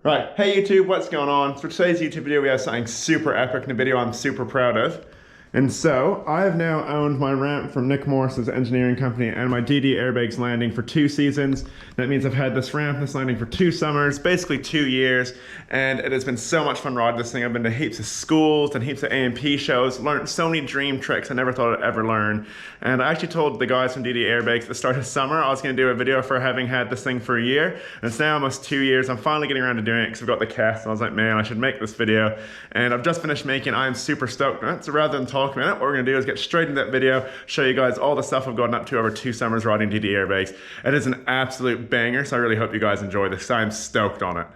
Right, hey YouTube, what's going on? For today's YouTube video, we have something super epic in a video I'm super proud of. And so, I have now owned my ramp from Nick Morris's engineering company and my DD airbags landing for 2 seasons. That means I've had this ramp, this landing for 2 summers, basically 2 years, and it has been so much fun riding this thing. I've been to heaps of schools and heaps of A&P shows, learned so many dream tricks I never thought I'd ever learn. And I actually told the guys from DD Airbags at the start of summer I was going to do a video for having had this thing for a year, and it's now almost 2 years. I'm finally getting around to doing it because I've got the cast, and I was like, man, I should make this video. And I've just finished making it. I'm super stoked on it. So rather than talk about it, what we're going to do is get straight into that video, show you guys all the stuff I've gotten up to over 2 summers riding DD Airbags. It is an absolute banger, so I really hope you guys enjoy this. I'm stoked on it.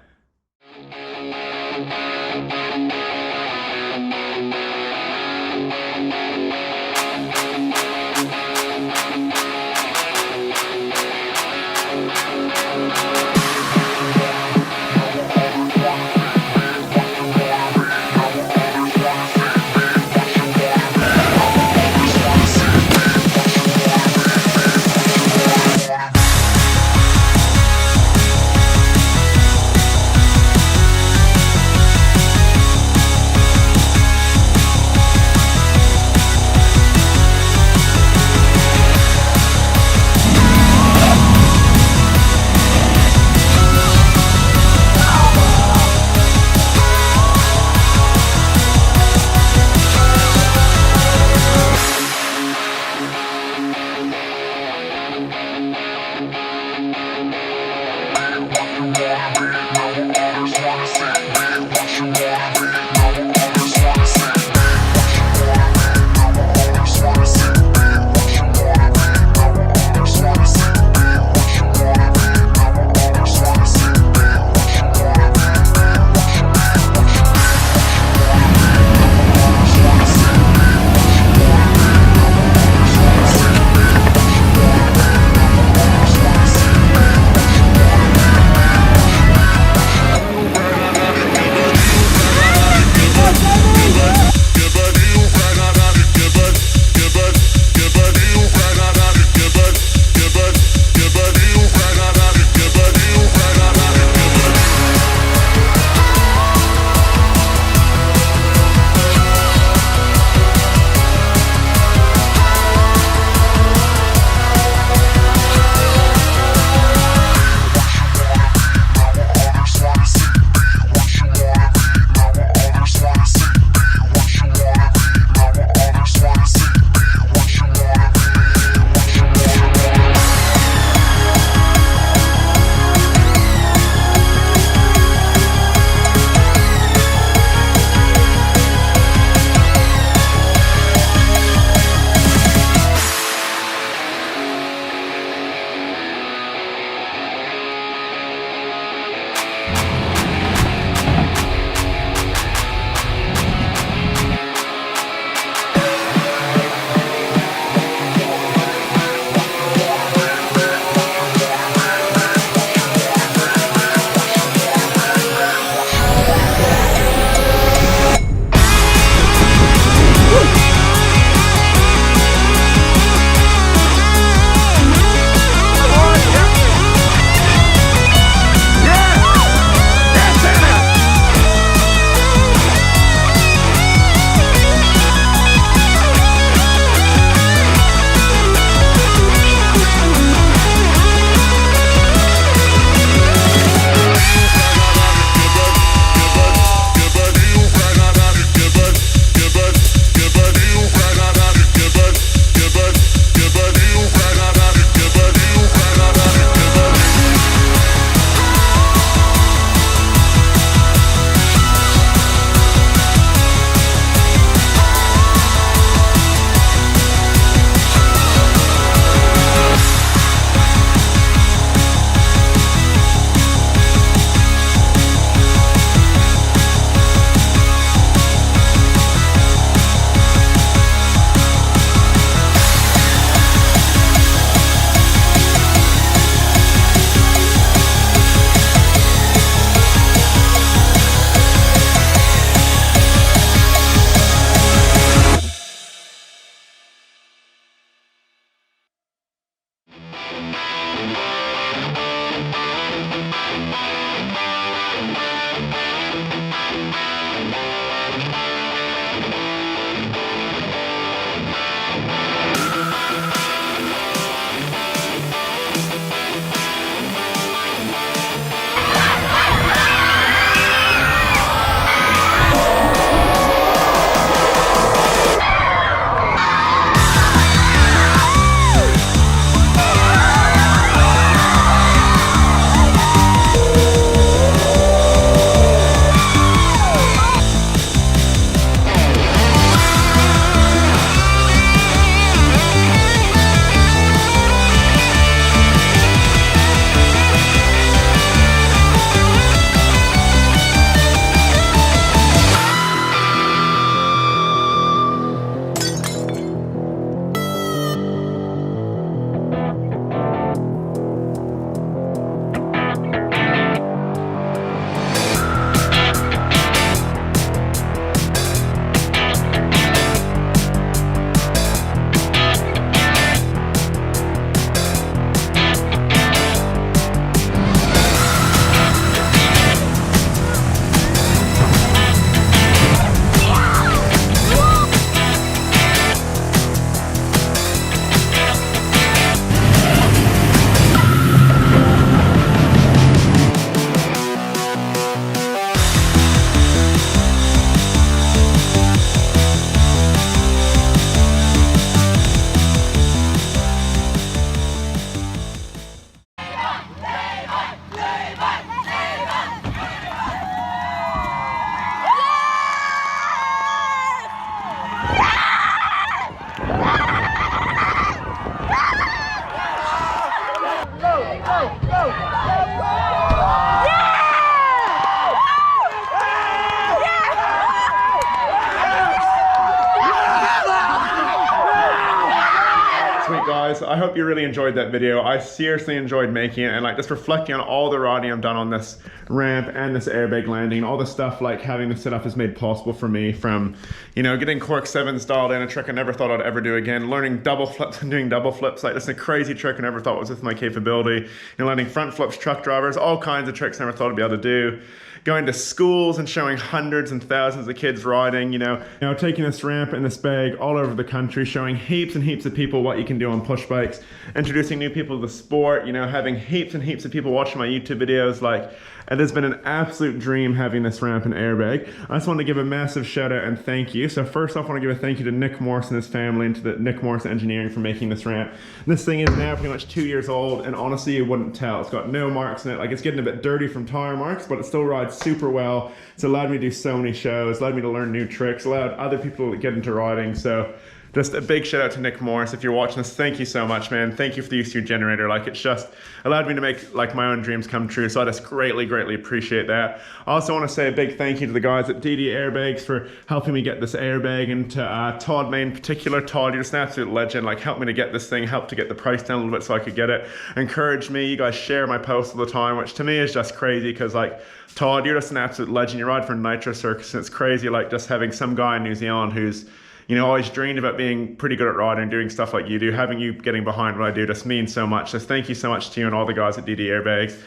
hope you really enjoyed that video. I seriously enjoyed making it, and like just reflecting on all the riding I've done on this ramp and this airbag landing, all the stuff like having this set up has made possible for me, from, you know, getting Cork 7s dialed in, a trick I never thought I'd ever do again, learning double flips and doing double flips, like that's a crazy trick I never thought was with my capability, you know, landing front flips, truck drivers, all kinds of tricks I never thought I'd be able to do. Going to schools and showing hundreds and thousands of kids riding, you know, taking this ramp and this bag all over the country, showing heaps and heaps of people what you can do on push bikes, introducing new people to the sport, you know, having heaps and heaps of people watching my YouTube videos. Like, it has been an absolute dream having this ramp and airbag. I just want to give a massive shout out and thank you. So first off, I want to give a thank you to Nick Morse and his family, and to the Nick Morse Engineering for making this ramp. This thing is now pretty much 2 years old, and honestly, you wouldn't tell. It's got no marks in it. Like, it's getting a bit dirty from tire marks, but it still rides super well. It's allowed me to do so many shows, allowed me to learn new tricks, allowed other people to get into riding. So just a big shout out to Nick Morris. If you're watching this, thank you so much, man. Thank you for the use of your generator. Like, it's just allowed me to make like my own dreams come true. So I just greatly, greatly appreciate that. I also want to say a big thank you to the guys at DD Airbags for helping me get this airbag, and to Todd May in particular. Todd, you're just an absolute legend. Like, helped me to get this thing, helped to get the price down a little bit so I could get it. Encouraged me. You guys share my posts all the time, which to me is just crazy, because like, Todd, you're just an absolute legend. You ride for Nitro Circus, and it's crazy like just having some guy in New Zealand who's, you know, always dreamed about being pretty good at riding and doing stuff like you do. Having you getting behind what I do just means so much. So thank you so much to you and all the guys at DD Airbags.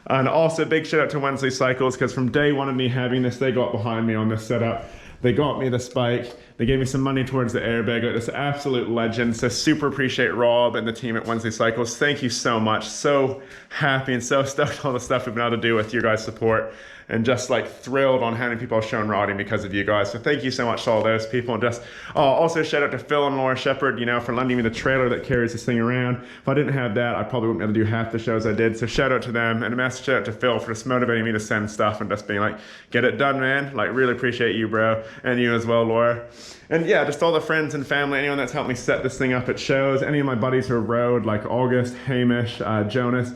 And also big shout out to Wensley Cycles, because from day one of me having this, they got behind me on this setup. They got me this bike. They gave me some money towards the airbag. Like, this absolute legend. So super appreciate Rob and the team at Wensley Cycles. Thank you so much. So happy and so stoked on all the stuff we've been able to do with your guys' support, and just like thrilled on how many people have shown riding because of you guys. So thank you so much to all those people. And just also shout out to Phil and Laura Shepard, you know, for lending me the trailer that carries this thing around. If I didn't have that, I probably wouldn't be able to do half the shows I did. So shout out to them, and a massive shout out to Phil for just motivating me to send stuff and just being like, get it done, man. Like, really appreciate you, bro. And you as well, Laura. And yeah, just all the friends and family, anyone that's helped me set this thing up at shows, any of my buddies who rode, like August, Hamish, Jonas,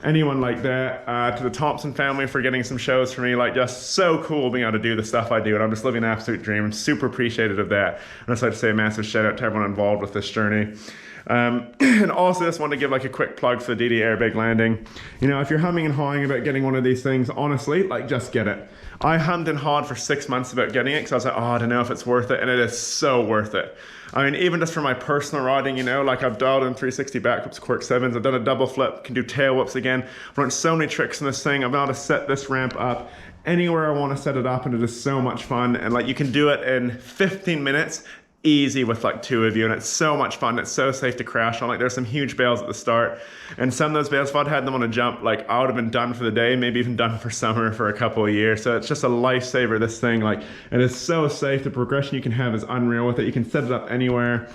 anyone like that, to the Thompson family for getting some shows for me. Like, just so cool being able to do the stuff I do, and I'm just living an absolute dream. I'm super appreciative of that. And I'd just like to say a massive shout out to everyone involved with this journey. And also just want to give like a quick plug for the DD Airbag landing. You know, if you're humming and hawing about getting one of these things, honestly, like, just get it. I hummed and hawed for 6 months about getting it, because I was like, oh, I don't know if it's worth it, and it is so worth it. I mean, even just for my personal riding, you know, like, I've dialed in 360 backflips, Cork 7s, I've done a double flip, can do tail whips again. I've learned so many tricks in this thing. I've been able to set this ramp up anywhere I want to set it up, and it is so much fun. And like, you can do it in 15 minutes easy with like 2 of you, and it's so much fun. It's so safe to crash on. Like, there's some huge bails at the start, and some of those bails, if I'd had them on a jump, like, I would have been done for the day, maybe even done for summer for a couple of years. So it's just a lifesaver, this thing. Like, it is so safe. The progression you can have is unreal with it. You can set it up anywhere.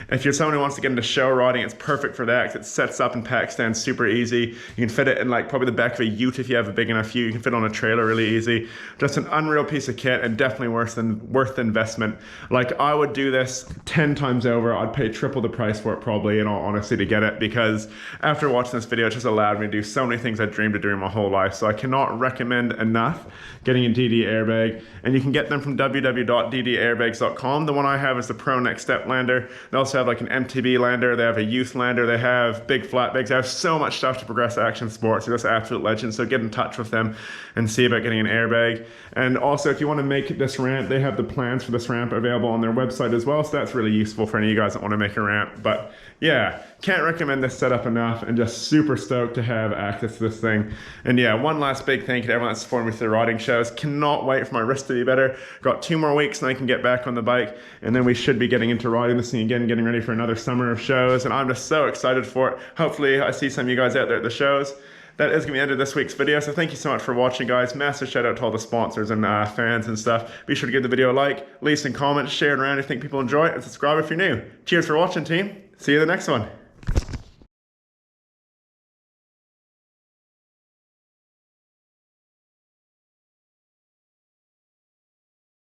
If you're someone who wants to get into show riding, it's perfect for that, because it sets up and pack stands super easy. You can fit it in like probably the back of a ute if you have a big enough ute. You can fit on a trailer really easy. Just an unreal piece of kit, and definitely worth the investment. Like, I would do this 10 times over. I'd pay triple the price for it probably, in all honesty, to get it, because after watching this video, it just allowed me to do so many things I dreamed of doing my whole life. So I cannot recommend enough getting a DD airbag, and you can get them from www.ddairbags.com. The one I have is the Pro Next Step lander. They also have like an MTB lander, they have a youth lander, they have big flat bags. They have so much stuff to progress action sports. They're just absolute legends. So get in touch with them and see about getting an airbag. And also, if you want to make this ramp, they have the plans for this ramp available on their website as well. So that's really useful for any of you guys that want to make a ramp. But yeah, can't recommend this setup enough, and just super stoked to have access to this thing. And yeah, one last big thank you to everyone that's supporting me through the riding shows. Cannot wait for my wrist to be better. Got 2 more weeks and I can get back on the bike, and then we should be getting into riding this thing again, getting ready for another summer of shows, and I'm just so excited for it. Hopefully I see some of you guys out there at the shows. That is going to be the end of this week's video, so thank you so much for watching, guys. Massive shout out to all the sponsors and fans and stuff. Be sure to give the video a like, leave some comments, share it around if you think people enjoy it, and subscribe if you're new. Cheers for watching, team. See you in the next one.